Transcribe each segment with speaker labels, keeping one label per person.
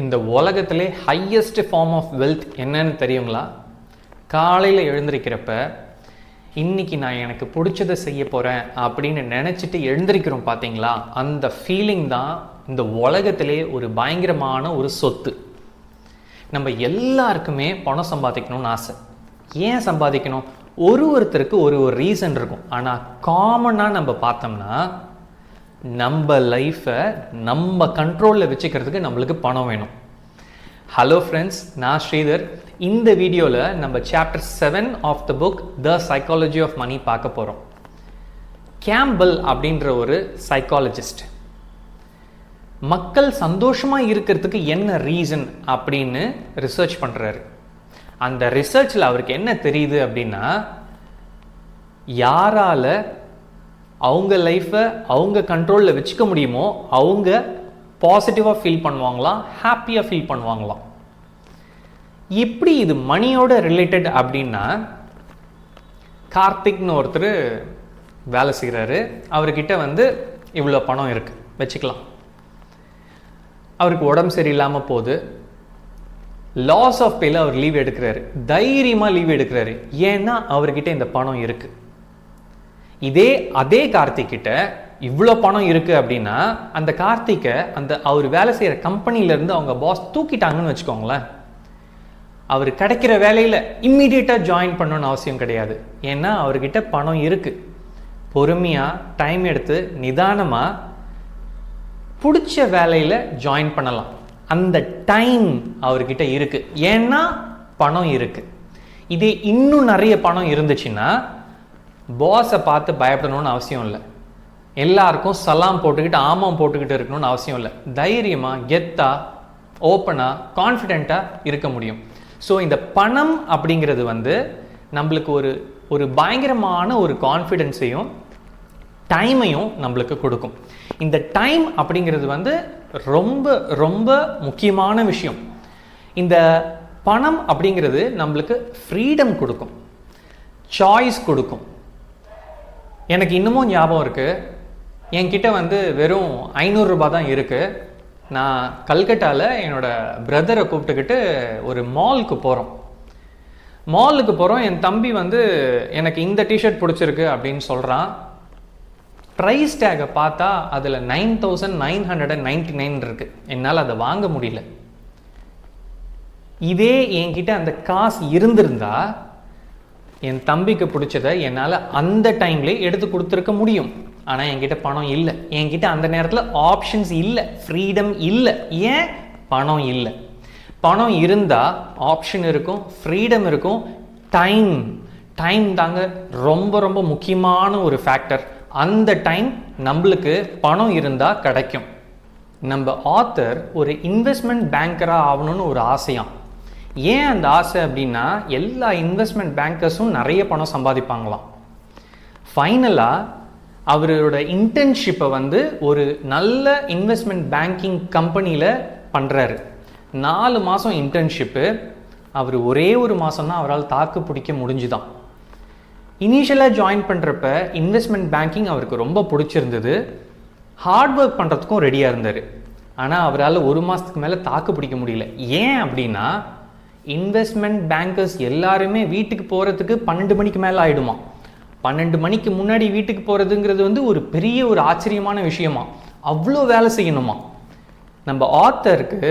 Speaker 1: இந்த உலகத்திலே highest form of wealth என்னன்னு தெரியுங்களா? காலையில் எழுந்திருக்கிறப்ப இன்னைக்கு நான் எனக்கு பிடிச்சதை செய்ய போகிறேன் அப்படின்னு நினச்சிட்டு எழுந்திருக்கிறோம் பார்த்தீங்களா? அந்த ஃபீலிங் தான் இந்த உலகத்திலே ஒரு பயங்கரமான ஒரு சொத்து. நம்ம எல்லாருக்குமே பணம் சம்பாதிக்கணும்னு ஆசை. ஏன் சம்பாதிக்கணும்? ஒருத்தருக்கு ஒரு ரீசன் இருக்கும். ஆனால் காமனாக நம்ம பார்த்தோம்னா நம்ம லைஃப்பை நம்ம கண்ட்ரோலில் வச்சுக்கிறதுக்கு நம்மளுக்கு பணம் வேணும். ஹலோ ஃப்ரெண்ட்ஸ், நான் ஸ்ரீதர். இந்த வீடியோவில் நம்ம chapter 7 of the book the psychology of money பார்க்க போகிறோம். கேம்பல் அப்படின்ற ஒரு சைக்காலஜிஸ்ட் மக்கள் சந்தோஷமாக இருக்கிறதுக்கு என்ன ரீசன் அப்படின்னு ரிசர்ச் பண்ணுறாரு. அந்த ரிசர்ச்சில் அவருக்கு என்ன தெரியுது அப்படின்னா, யாரால் அவங்க லைஃப்பை அவங்க கண்ட்ரோலில் வச்சுக்க முடியுமோ அவங்க பாசிட்டிவாக ஃபீல் பண்ணுவாங்களாம், ஹாப்பியாக ஃபீல் பண்ணுவாங்களாம். எப்படி இது மணியோட ரிலேட்டட் அப்படின்னா, கார்த்திக்னு ஒருத்தர் வேலை செய்கிறாரு. அவர்கிட்ட இவ்வளோ பணம் இருக்குது வச்சுக்கலாம். அவருக்கு உடம்பு சரியில்லாமல் போகுது. லாஸ் ஆஃப் பேல அவர் லீவ் எடுக்கிறாரு. தைரியமாக லீவ் எடுக்கிறாரு. ஏன்னா அவர்கிட்ட இந்த பணம் இருக்குது. அதே கார்த்திக்கிட்ட இவ்வளோ பணம் இருக்குது அப்படின்னா, அந்த கார்த்திக்கை அவர் வேலை செய்கிற கம்பெனிலேருந்து அவங்க பாஸ் தூக்கிட்டாங்கன்னு வச்சுக்கோங்களேன். அவர் கிடைக்கிற வேலையில் இம்மீடியட்டாக ஜாயின் பண்ணணும்னு அவசியம் கிடையாது. ஏன்னா அவர்கிட்ட பணம் இருக்குது. பொறுமையாக டைம் எடுத்து நிதானமாக பிடிச்ச வேலையில் ஜாயின் பண்ணலாம். அந்த டைம் அவர்கிட்ட இருக்குது. ஏன்னா பணம் இருக்குது. இதே இன்னும் நிறைய பணம் இருந்துச்சுன்னா பாஸை பார்த்து பயப்படணும்னு அவசியம் இல்லை. எல்லாருக்கும் சலாம் போட்டுக்கிட்டு ஆமாம் போட்டுக்கிட்டு இருக்கணும்னு அவசியம் இல்லை. தைரியமாக, கெத்தாக, ஓப்பனாக, கான்ஃபிடெண்ட்டாக இருக்க முடியும். ஸோ இந்த பணம் அப்படிங்கிறது நம்மளுக்கு ஒரு பயங்கரமான ஒரு கான்ஃபிடென்ஸையும் டைமையும் நம்மளுக்கு கொடுக்கும். இந்த டைம் அப்படிங்கிறது ரொம்ப ரொம்ப முக்கியமான விஷயம். இந்த பணம் அப்படிங்கிறது நம்மளுக்கு ஃப்ரீடம் கொடுக்கும், சாய்ஸ் கொடுக்கும். எனக்கு இன்னமும் ஞாபகம் இருக்குது, என்கிட்ட வெறும் 500 ரூபாய் தான் இருக்குது. நான் கல்கட்டாவில் என்னோடய பிரதரை கூப்பிட்டுக்கிட்டு ஒரு மாலுக்கு போகிறோம். என் தம்பி எனக்கு இந்த டிஷர்ட் பிடிச்சிருக்கு அப்படின்னு சொல்கிறான். ப்ரைஸ் டேகை பார்த்தா அதில் 9,999 இருக்குது. என்னால் அதை வாங்க முடியல. இதே என்கிட்ட அந்த காசு இருந்திருந்தா என் தம்பிக்கு பிடிச்சதை என்னால் அந்த டைம்லேயே எடுத்து கொடுத்துருக்க முடியும். ஆனால் என்கிட்ட பணம் இல்லை. என்கிட்ட அந்த நேரத்தில் ஆப்ஷன்ஸ் இல்லை, ஃப்ரீடம் இல்லை. ஏன்? பணம் இல்லை. பணம் இருந்தால் ஆப்ஷன் இருக்கும், ஃப்ரீடம் இருக்கும். டைம் தாங்க ரொம்ப ரொம்ப முக்கியமான ஒரு ஃபேக்டர். அந்த டைம் நம்மளுக்கு பணம் இருந்தால் கிடைக்கும். நம்ம ஆத்தர் ஒரு இன்வெஸ்ட்மெண்ட் பேங்கராக ஆகணும்னு ஒரு ஆசையாம். ஏன் அந்த ஆசை அப்படின்னா, எல்லா இன்வெஸ்ட்மெண்ட் பேங்கர்ஸும் நிறைய பணம் சம்பாதிப்பாங்களாம். ஃபைனலாக அவரோட இன்டர்ன்ஷிப்பை ஒரு நல்ல இன்வெஸ்ட்மெண்ட் பேங்கிங் கம்பெனியில் பண்ணுறாரு. 4 மாதம் இன்டர்ன்ஷிப்பு. அவர் ஒரே ஒரு மாதம் தான் அவரால் தாக்கு பிடிக்க முடிஞ்சுதான். இனிஷியலாக ஜாயின் பண்ணுறப்ப இன்வெஸ்ட்மெண்ட் பேங்கிங் அவருக்கு ரொம்ப பிடிச்சிருந்தது. ஹார்ட் ஒர்க் பண்ணுறதுக்கும் ரெடியாக இருந்தார். ஆனால் அவரால் 1 மாதத்துக்கு மேலே தாக்கு பிடிக்க முடியல. ஏன் அப்படின்னா, இன்வெஸ்ட்மெண்ட் பேங்கர்ஸ் எல்லாருமே வீட்டுக்கு போகிறதுக்கு 12 மணிக்கு மேலே ஆகிடுமா. 12 மணிக்கு முன்னாடி வீட்டுக்கு போகிறதுங்கிறது ஒரு பெரிய ஒரு ஆச்சரியமான விஷயமா. அவ்வளோ வேலை செய்யணுமா. நம்ம ஆத்தருக்கு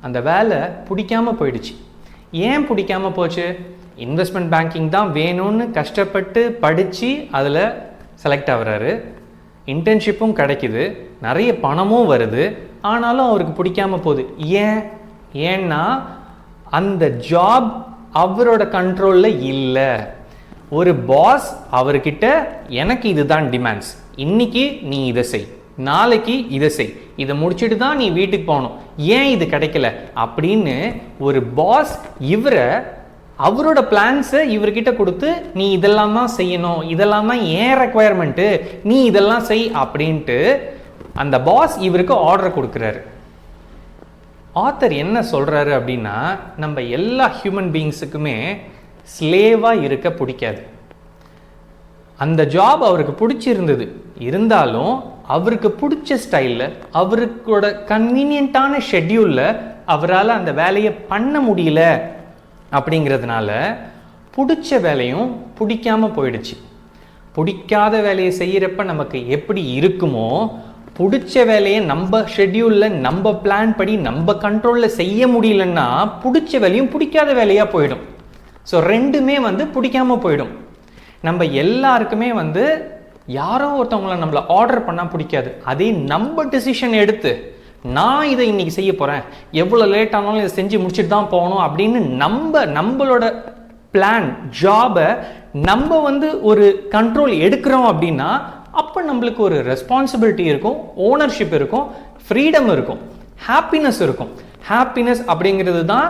Speaker 1: அந்த வேலை பிடிக்காமல் போயிடுச்சு. ஏன் பிடிக்காமல் போச்சு? இன்வெஸ்ட்மெண்ட் பேங்கிங் தான் வேணும்னு கஷ்டப்பட்டு படித்து அதில் செலக்ட் ஆகுறாரு. இன்டர்ன்ஷிப்பும் கிடைக்குது, நிறைய பணமும் வருது. ஆனாலும் அவருக்கு பிடிக்காமல் போகுது. ஏன்னா அந்த ஜாப் அவரோட கண்ட்ரோலில் இல்லை. ஒரு பாஸ் அவர்கிட்ட எனக்கு இதுதான் டிமாண்ட்ஸ், இன்னைக்கு நீ இதை செய், நாளைக்கு இதை செய், இதை முடிச்சுட்டு தான் நீ வீட்டுக்கு போகணும், ஏன் இது கிடைக்கல அப்படின்னு ஒரு பாஸ் அவரோட பிளான்ஸை இவர்கிட்ட கொடுத்து, நீ இதெல்லாம் தான் செய்யணும், இதெல்லாம் தான் ஏன் ரெக்குவயர்மெண்ட்டு, நீ இதெல்லாம் செய் அப்படின்ட்டு அந்த பாஸ் இவருக்கு ஆர்டர் கொடுக்குறாரு. ஆத்தர் என்ன சொல்கிறாரு அப்படின்னா, நம்ம எல்லா ஹியூமன் பீயிங்ஸுக்குமே ஸ்லேவாக இருக்க பிடிக்காது. அந்த ஜாப் அவருக்கு பிடிச்சிருந்தது, இருந்தாலும் அவருக்கு பிடிச்ச ஸ்டைலில் அவருக்கோட கன்வீனியண்ட்டான ஷெட்யூலில் அவரால் அந்த வேலையை பண்ண முடியல அப்படிங்கிறதுனால பிடிச்ச வேலையும் பிடிக்காமல் போயிடுச்சு. பிடிக்காத வேலையை செய்கிறப்ப நமக்கு எப்படி இருக்குமோ, பிடிச்ச வேலையை நம்ம ஷெட்யூலில் நம்ம பிளான் படி நம்ம கண்ட்ரோலில் செய்ய முடியலன்னா பிடிச்ச வேலையும் பிடிக்காத வேலையாக போயிடும். ஸோ ரெண்டுமே பிடிக்காமல் போயிடும். நம்ம எல்லாருக்குமே யாரோ ஒருத்தவங்கள நம்மளை ஆர்டர் பண்ணால் பிடிக்காது. அதே நம்ம டிசிஷன் எடுத்து நான் இதை இன்னைக்கு செய்ய போகிறேன், எவ்வளோ லேட் ஆனாலும் இதை செஞ்சு முடிச்சுட்டு தான் போகணும் அப்படின்னு நம்மளோட பிளான் ஜாபை நம்ம ஒரு கண்ட்ரோல் எடுக்கிறோம் அப்படின்னா அப்போ நம்மளுக்கு ஒரு ரெஸ்பான்சிபிலிட்டி இருக்கும், ஓனர்ஷிப் இருக்கும், ஃப்ரீடம் இருக்கும், ஹாப்பினஸ் இருக்கும். ஹாப்பினஸ் அப்படிங்கிறது தான்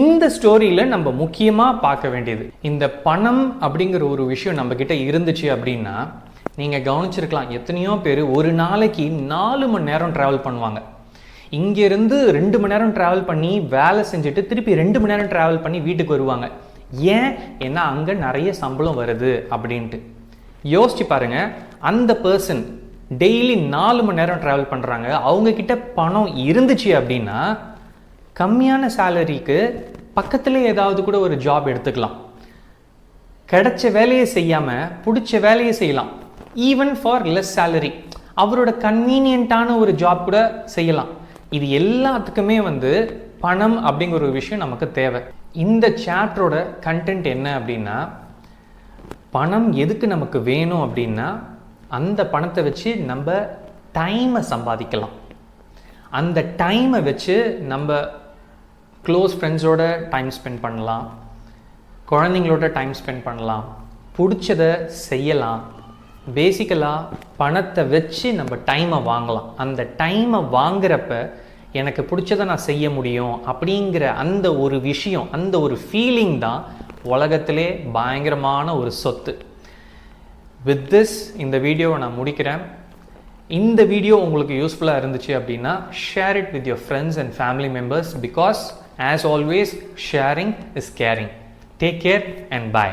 Speaker 1: இந்த ஸ்டோரியில் நம்ம முக்கியமாக பார்க்க வேண்டியது. இந்த பணம் அப்படிங்கிற ஒரு விஷயம் நம்ம கிட்ட இருந்துச்சு அப்படின்னா நீங்கள் கவனிச்சிருக்கலாம், எத்தனையோ பேர் ஒரு நாளைக்கு 4 மணி நேரம் ட்ராவல் பண்ணுவாங்க. இங்கேருந்து 2 மணி நேரம் ட்ராவல் பண்ணி வேலை செஞ்சுட்டு திருப்பி 2 மணி நேரம் ட்ராவல் பண்ணி வீட்டுக்கு வருவாங்க. ஏன்? ஏன்னா அங்கே நிறைய சம்பளம் வருது அப்படின்ட்டு. யோசிச்சு பாருங்க, அந்த பர்சன் டெய்லி 4 மணி நேரம் ட்ராவல் பண்ணுறாங்க. அவங்கக்கிட்ட பணம் இருந்துச்சு அப்படின்னா கம்மியான சேலரிக்கு பக்கத்தில் ஏதாவது கூட ஒரு ஜாப் எடுத்துக்கலாம். கிடைச்ச வேலையை செய்யாமல் பிடிச்ச வேலையை செய்யலாம். ஈவன் ஃபார் லெஸ் சேலரி அவரோட கன்வீனியண்ட்டான ஒரு ஜாப் கூட செய்யலாம். இது எல்லாத்துக்குமே பணம் அப்படிங்கிற ஒரு விஷயம் நமக்கு தேவை. இந்த சாப்டரோட கண்டென்ட் என்ன அப்படின்னா, பணம் எதுக்கு நமக்கு வேணும் அப்படின்னா அந்த பணத்தை வச்சு நம்ம டைமை சம்பாதிக்கலாம். அந்த டைமை வச்சு நம்ம க்ளோஸ் ஃப்ரெண்ட்ஸோட டைம் ஸ்பெண்ட் பண்ணலாம், குழந்தைங்களோட டைம் ஸ்பெண்ட் பண்ணலாம், பிடிச்சதை செய்யலாம். பேசிக்கலாக பணத்தை வச்சு நம்ம டைமை வாங்கலாம். அந்த டைமை வாங்குறப்ப எனக்கு பிடிச்சதை நான் செய்ய முடியும் அப்படிங்கிற அந்த ஒரு விஷயம், அந்த ஒரு ஃபீலிங் தான் உலகத்திலே பயங்கரமான ஒரு சொத்து. வித் திஸ் இந்த வீடியோவை நான் முடிக்கிறேன். இந்த வீடியோ உங்களுக்கு யூஸ்ஃபுல்லாக இருந்துச்சு அப்படின்னா share it with your friends and family members, because as always sharing is caring. Take care and by.